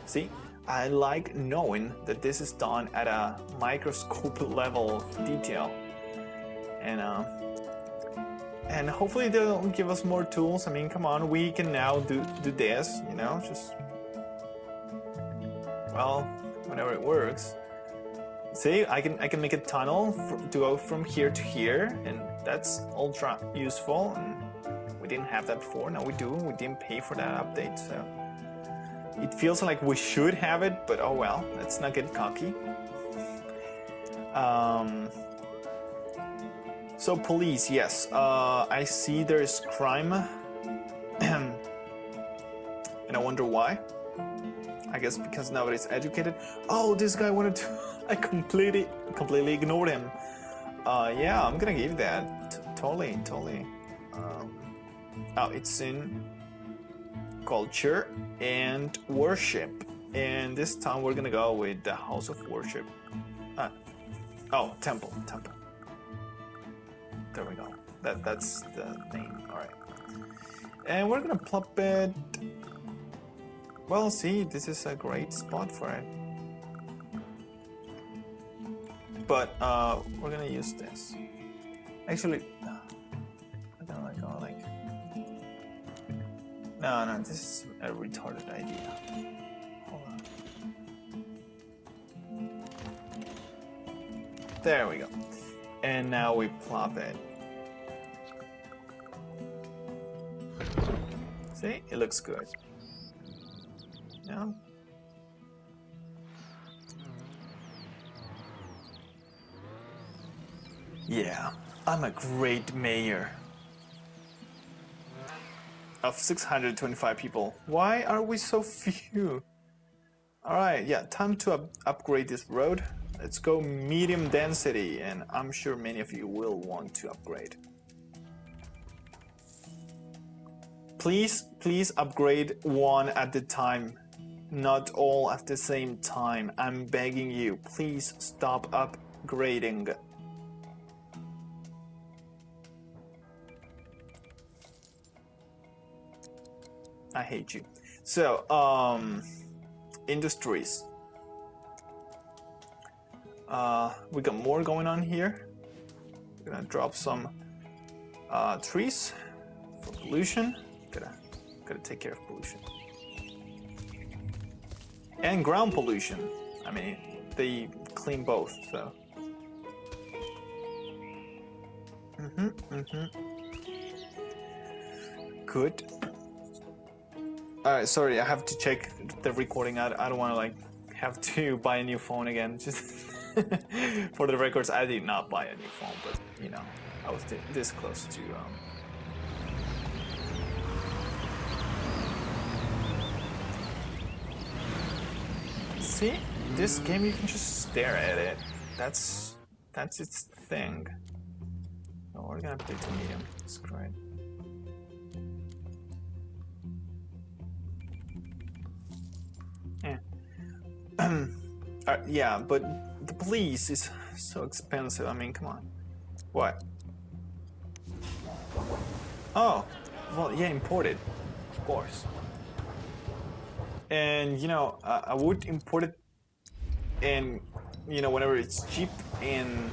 See, I like knowing that this is done at a microscope level of detail, and hopefully they'll give us more tools. I mean, come on, we can now do this, you know, just well, whenever it works. See, I can make a tunnel to go from here to here, and that's ultra useful. And we didn't have that before. Now we do. We didn't pay for that update, so. It feels like we should have it, but oh well, let's not get cocky. So police, yes, I see there's crime, and I wonder why. I guess because nobody's educated. Oh, this guy wanted to. I completely ignored him. Yeah, I'm gonna give that. Totally. Oh, it's in culture and worship, and this time we're gonna go with the house of worship. Oh, temple. There we go. That's the name. All right, and we're gonna plop it. Well, see, this is a great spot for it, but we're gonna use this. Actually, I don't like go like. No, this is a retarded idea. Hold on. There we go. And now we plop it. See? It looks good. Yeah. Yeah, I'm a great mayor. Of 625 people. Why are we so few? Alright, yeah, time to upgrade this road. Let's go medium density, and I'm sure many of you will want to upgrade. Please upgrade one at a time, not all at the same time. I'm begging you, please stop upgrading. I hate you. So, industries. We got more going on here. We're gonna drop some trees for pollution. Gotta take care of pollution. And ground pollution. I mean, they clean both, so. Good. Alright, sorry, I have to check the recording. I don't want to like have to buy a new phone again. Just for the records, I did not buy a new phone, but you know, I was this close to see, this game you can just stare at it. That's its thing. So we're gonna play to medium. That's great. Yeah. Yeah, but the police is so expensive. I mean, come on. What? Oh, well, yeah, imported, of course. And you know, I would import it, and you know, whenever it's cheap, and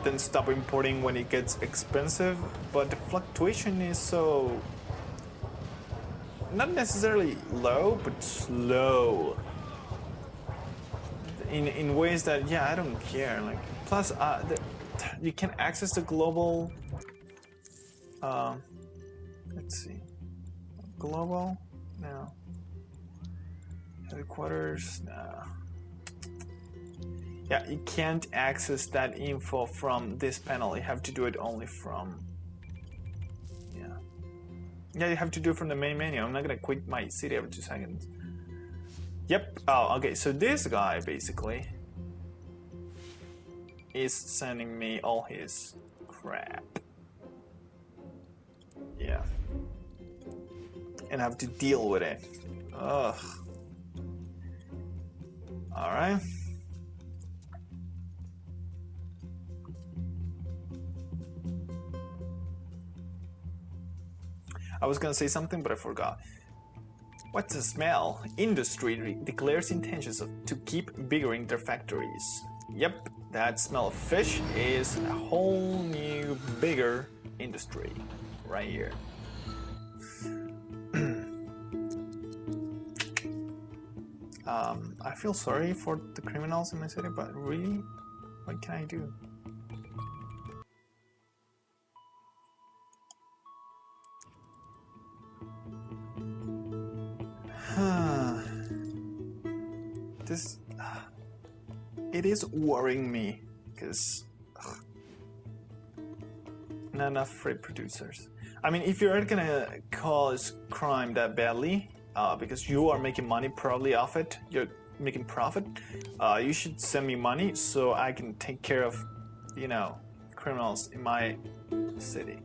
then stop importing when it gets expensive. But the fluctuation is so not necessarily low, but slow. In ways that, yeah, I don't care. Like, plus, you can access the global. Let's see, global. No. Headquarters. No. Yeah, you can't access that info from this panel. You have to do it only from. Yeah, you have to do it from the main menu. I'm not gonna quit my city every 2 seconds. Yep. Oh, okay. So this guy basically is sending me all his crap. Yeah. And I have to deal with it. Ugh. Alright. I was gonna say something, but I forgot. What's the smell? Industry declares intentions to keep biggering their factories. Yep, that smell of fish is a whole new, bigger industry right here. I feel sorry for the criminals in my city, but really, what can I do? This, it is worrying me because not enough free producers. I mean, if you're gonna cause crime that badly, because you are making money probably off it, you're making profit, you should send me money so I can take care of, you know, criminals in my city.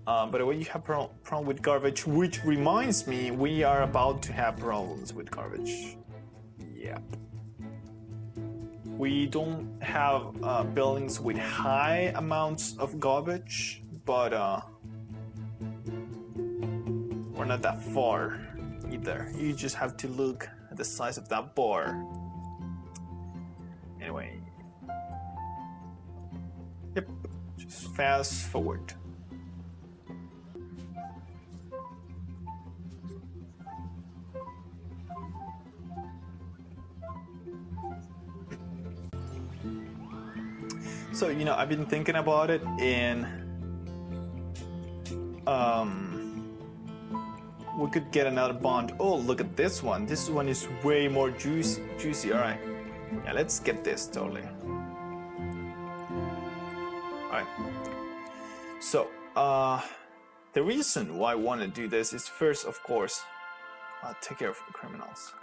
But when you have problem with garbage, which reminds me, we are about to have problems with garbage. Yeah. We don't have buildings with high amounts of garbage, but we're not that far either. You just have to look at the size of that bar. Anyway. Yep. Just fast forward. So, you know, I've been thinking about it, and we could get another bond. Oh, look at this one. This one is way more juicy. All right. Yeah, let's get this totally. All right. So, the reason why I want to do this is first, of course, take care of the criminals.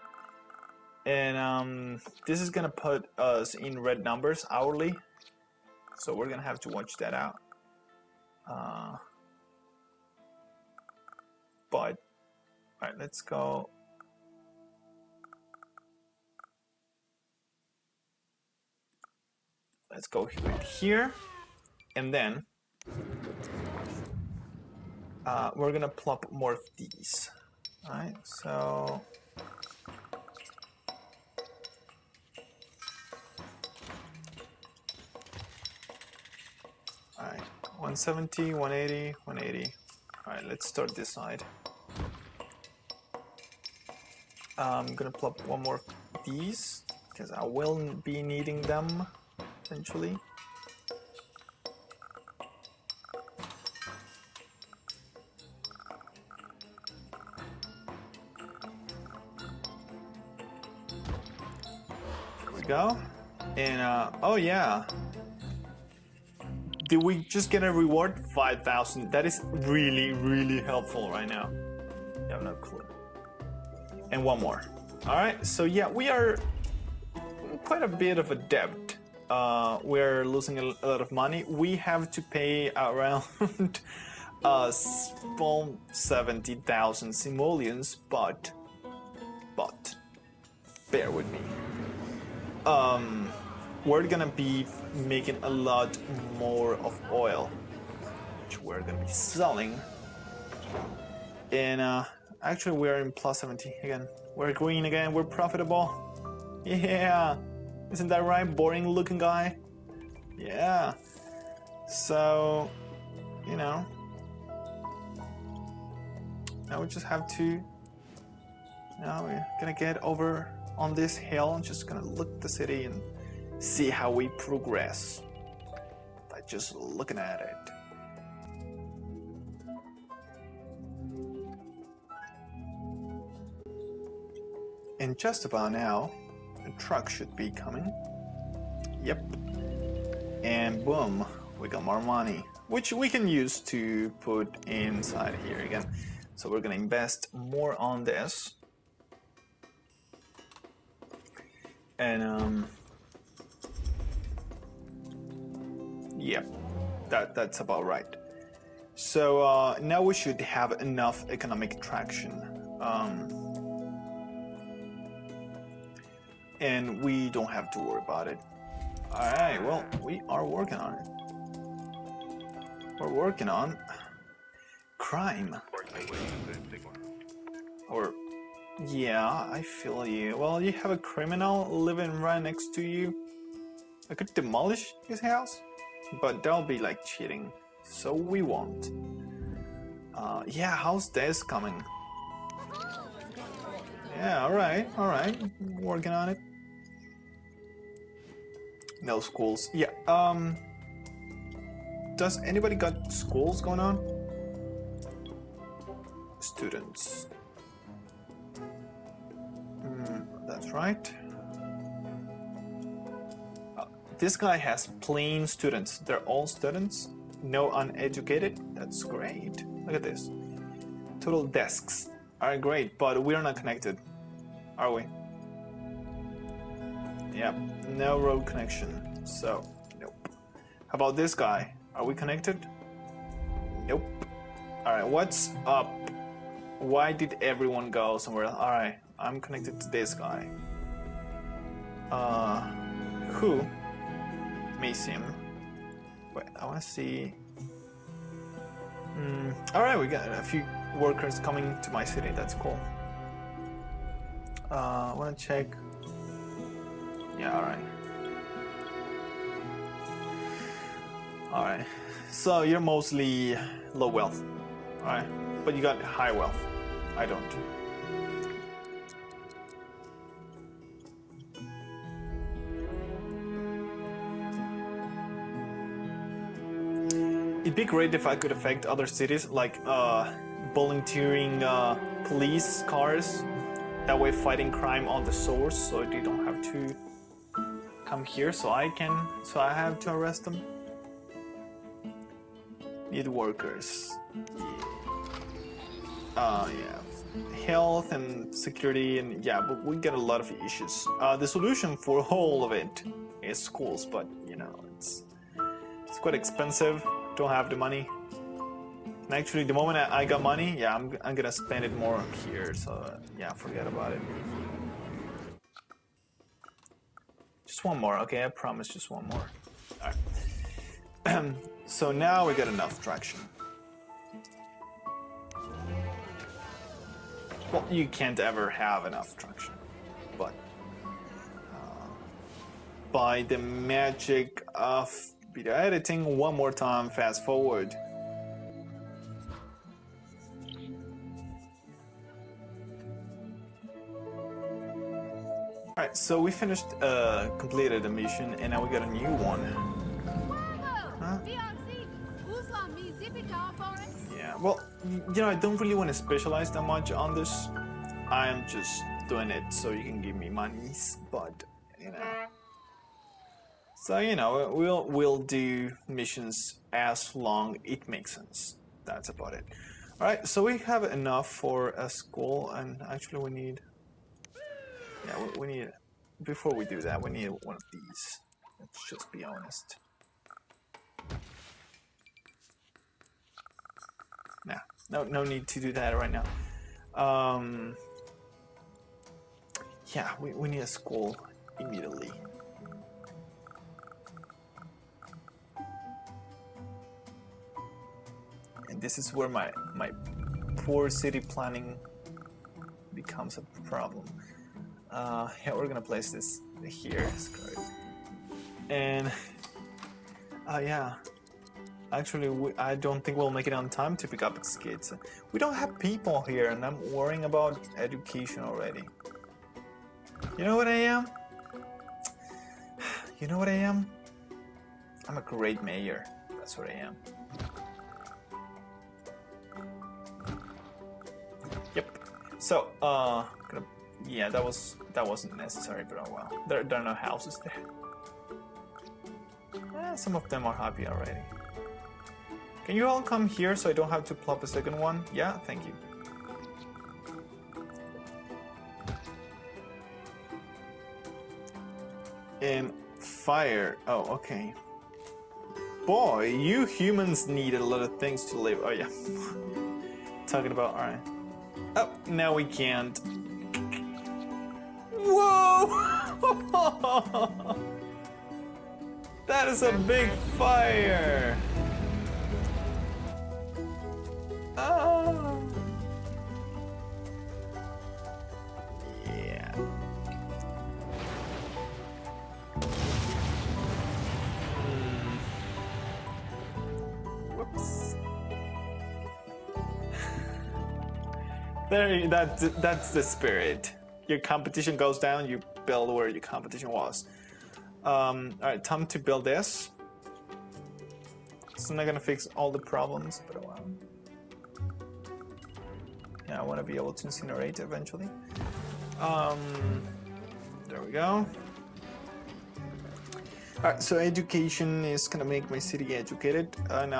And this is gonna put us in red numbers hourly. So we're gonna have to watch that out. But all right, let's go. Let's go here, and then we're gonna plop more of these. All right, so. Alright, 170, 180, 180. Alright, let's start this side. I'm gonna plop one more of these, because I will be needing them eventually. There we go. And, oh yeah. did we just get a reward? 5,000. That is really, really helpful right now. I have no clue. And one more. All right, so yeah, we are quite a bit of a debt. We're losing a lot of money. We have to pay around 70,000 simoleons, but bear with me. We're gonna be making a lot more of oil, which we're gonna be selling. And actually, we're in plus 70 again. We're green again. We're profitable. Yeah, isn't that right? Boring looking guy. Yeah. So, you know, now we just have to. Now we're gonna get over on this hill and just gonna look at the city and see how we progress by just looking at it. And just about now, a truck should be coming. Yep. And boom, we got more money, which we can use to put inside here again. So we're gonna invest more on this. And yep, that's about right. So now we should have enough economic traction. And we don't have to worry about it. Alright, well, we are working on it. We're working on crime. Or, yeah, I feel you. Well, you have a criminal living right next to you. I could demolish his house, but that'll be like cheating. So we won't. Yeah, how's this coming? Yeah, alright. Working on it. No schools. Yeah, does anybody got schools going on? Students. That's right. This guy has plain students. They're all students. No uneducated. That's great. Look at this. Total desks. Alright, great, but we're not connected. Are we? Yep, no road connection. So, nope. How about this guy? Are we connected? Nope. Alright, what's up? Why did everyone go somewhere else? Alright, I'm connected to this guy. Who? Mason. Wait, I wanna see. Alright, we got a few workers coming to my city. That's cool. I wanna check. Yeah, alright. So you're mostly low wealth. Alright. But you got high wealth. I don't. It'd be great if I could affect other cities, like volunteering police cars. That way fighting crime on the source, so they don't have to come here, so I have to arrest them. Need workers. Yeah. Health and security, and yeah, but we get a lot of issues. The solution for all of it is schools, but you know, it's quite expensive. Don't have the money. And actually, the moment I got money, yeah, I'm gonna spend it more here. So yeah, forget about it. Just one more, okay? I promise, just one more. All right. So now we got enough traction. Well, you can't ever have enough traction, but by the magic of video editing, one more time, fast forward. Alright, so we finished, completed a mission, and now we got a new one. Huh? Yeah, well, you know, I don't really want to specialize that much on this. I'm just doing it so you can give me monies, but, you know. So, you know, we'll do missions as long it makes sense. That's about it. All right, so we have enough for a school, and actually we need, yeah, we need, before we do that, we need one of these. Let's just be honest. Nah, no need to do that right now. Yeah, we need a school immediately. And this is where my poor city planning becomes a problem. Yeah, we're gonna place this here. And yeah, actually, I don't think we'll make it on time to pick up kids. We don't have people here, and I'm worrying about education already. You know what I am? You know what I am? I'm a great mayor. That's what I am. Yep. So, yeah, that wasn't necessary, but oh well. There are no houses there. Some of them are happy already. Can you all come here so I don't have to plop a second one? Yeah, thank you. And fire. Oh, okay. Boy, you humans need a lot of things to live. Oh, yeah. Talking about, alright. Oh, now we can't. Whoa! That is a big fire! Oh. Yeah. Whoops. There, that's the spirit. Your competition goes down, you build where your competition was. Alright, time to build this. It's not gonna fix all the problems, but wow. Yeah, I want to be able to incinerate eventually. There we go. Alright, so education is gonna make my city educated, and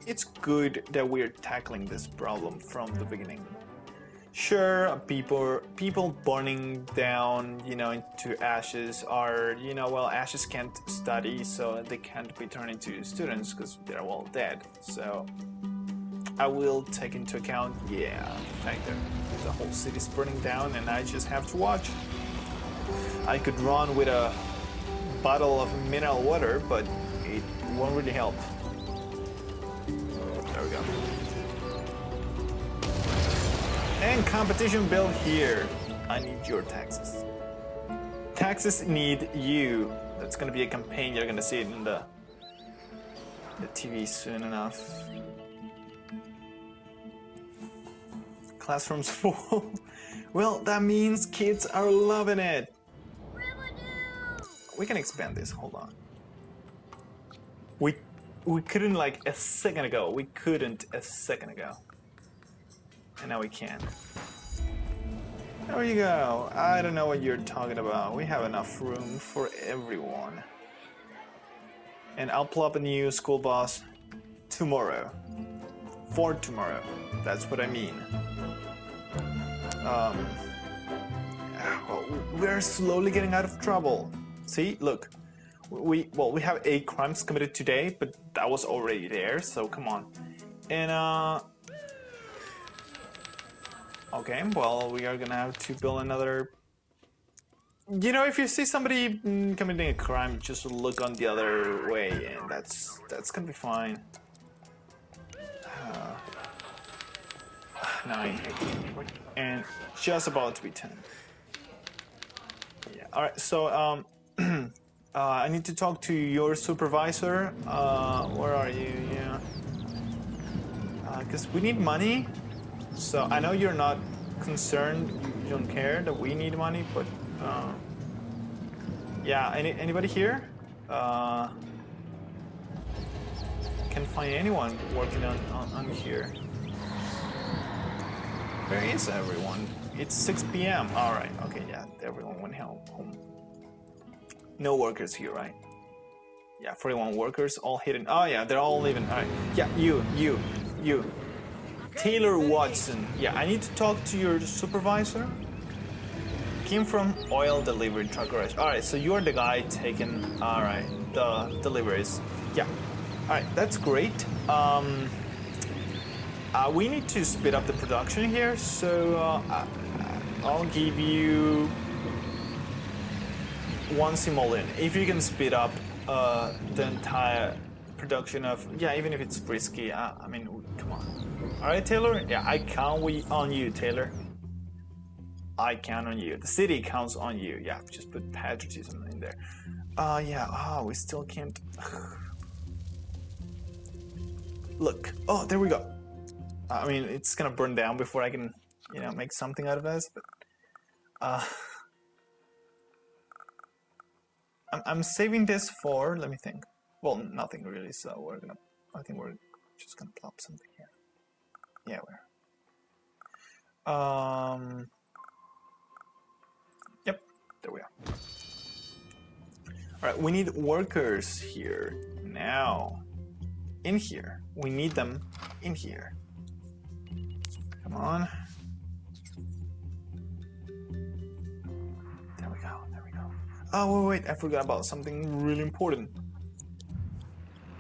it's good that we're tackling this problem from the beginning. Sure, people burning down, into ashes are, well, ashes can't study, so they can't be turned into students because they're all dead. So I will take into account, the fact that the whole city's burning down, and I just have to watch. I could run with a bottle of mineral water, but it won't really help. There we go. And competition build here. I need your taxes. Taxes need you. That's gonna be a campaign. You're gonna see it in the TV soon enough. Classrooms full. Well, that means kids are loving it. We can expand this. Hold on. We couldn't like a second ago. We couldn't a second ago. And now we can. There you go. I don't know what you're talking about. We have enough room for everyone. And I'll plop a new school bus tomorrow. For tomorrow. That's what I mean. Well, we're slowly getting out of trouble. See, look. We have 8 crimes committed today, but that was already there, so come on. And okay, well, we are gonna have to build another. If you see somebody committing a crime, just look on the other way, and that's gonna be fine. 9, and just about to be 10. Yeah. All right. So I need to talk to your supervisor. Where are you? Yeah. Because we need money. So I know you're not concerned, you don't care that we need money, but yeah, anybody here? Can't find anyone working on here. Where is everyone? It's 6 p.m. All right, okay, yeah, everyone went home. No workers here, right? Yeah, 41 workers, all hidden. Oh yeah, they're all living. All right. Yeah, you. Taylor Watson. Yeah, I need to talk to your supervisor. Came from oil delivery truck garage. All right, so you're the guy taking. All right, the deliveries. Yeah. All right, that's great. We need to speed up the production here, so I'll give you 1 simoleon if you can speed up the entire production of, yeah, even if it's risky. I mean, come on. All right, Taylor. Yeah, I count on you, Taylor. I count on you. The city counts on you. Yeah, just put patriotism in there. Yeah. We still can't. Look. Oh, there we go. I mean, it's gonna burn down before I can, make something out of this. But I'm saving this for. Let me think. Well, nothing really. So I think we're just gonna plop something here. Yeah, we're. Yep. There we are. All right. We need workers here now. In here. We need them in here. Come on. There we go. Oh, wait. I forgot about something really important.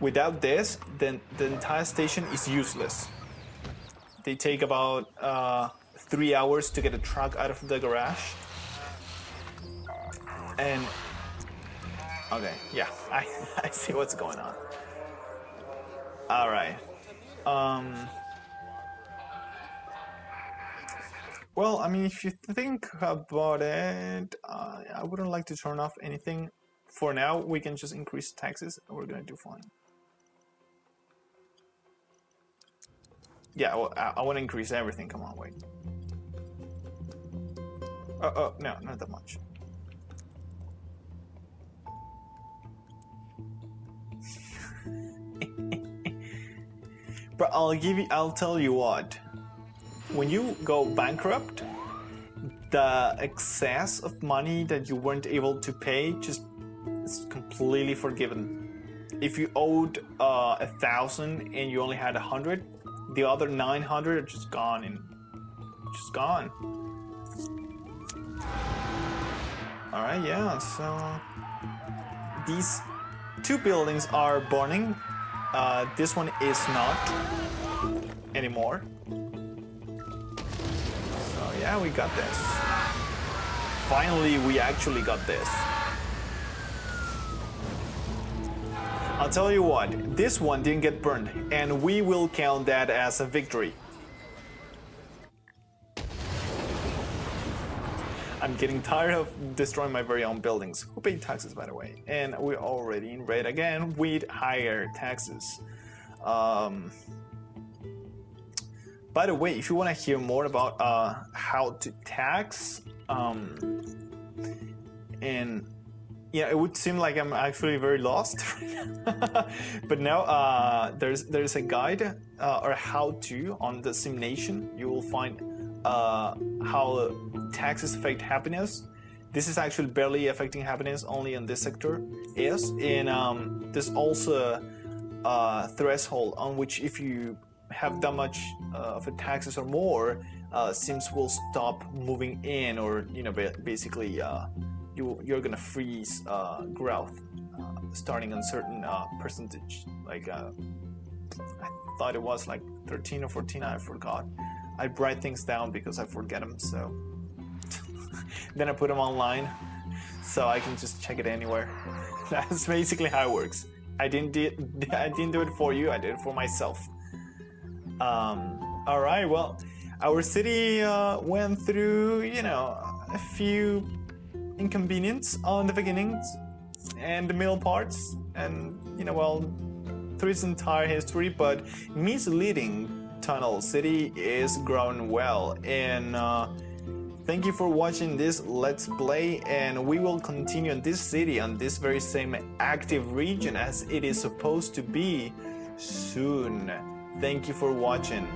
Without this, then the entire station is useless. They take about 3 hours to get a truck out of the garage. And okay, yeah, I see what's going on. All right. Well, I mean, if you think about it, I wouldn't like to turn off anything. For now, we can just increase taxes and we're gonna do fine. Yeah, well, I want to increase everything. Come on, wait. Oh, no, not that much. But I'll tell you what. When you go bankrupt, the excess of money that you weren't able to pay just is completely forgiven. If you owed 1,000 and you only had 100, the other 900 are just gone gone. All right, yeah. So these 2 buildings are burning. This one is not anymore. So yeah, we got this. Finally, we actually got this. I'll tell you what, this one didn't get burned, and we will count that as a victory. I'm getting tired of destroying my very own buildings. Who paid taxes, by the way? And we're already in red again with higher taxes. By the way, if you want to hear more about how to tax, and yeah, it would seem like I'm actually very lost, but now there's a guide or how to on the SimNation. You will find how taxes affect happiness. This is actually barely affecting happiness, only in this sector is. And there's also a threshold on which if you have that much of a taxes or more, Sims will stop moving in, or basically you're gonna freeze growth starting on certain percentage. Like I thought it was like 13 or 14. I forgot. I write things down because I forget them. So then I put them online, so I can just check it anywhere. That's basically how it works. I didn't do it for you. I did it for myself. All right. Well, our city went through, a few inconvenience on the beginnings and the middle parts, and through its entire history. But misleading Tunnel City is growing well, and thank you for watching this Let's Play, and we will continue in this city, on this very same active region as it is supposed to be soon. Thank you for watching.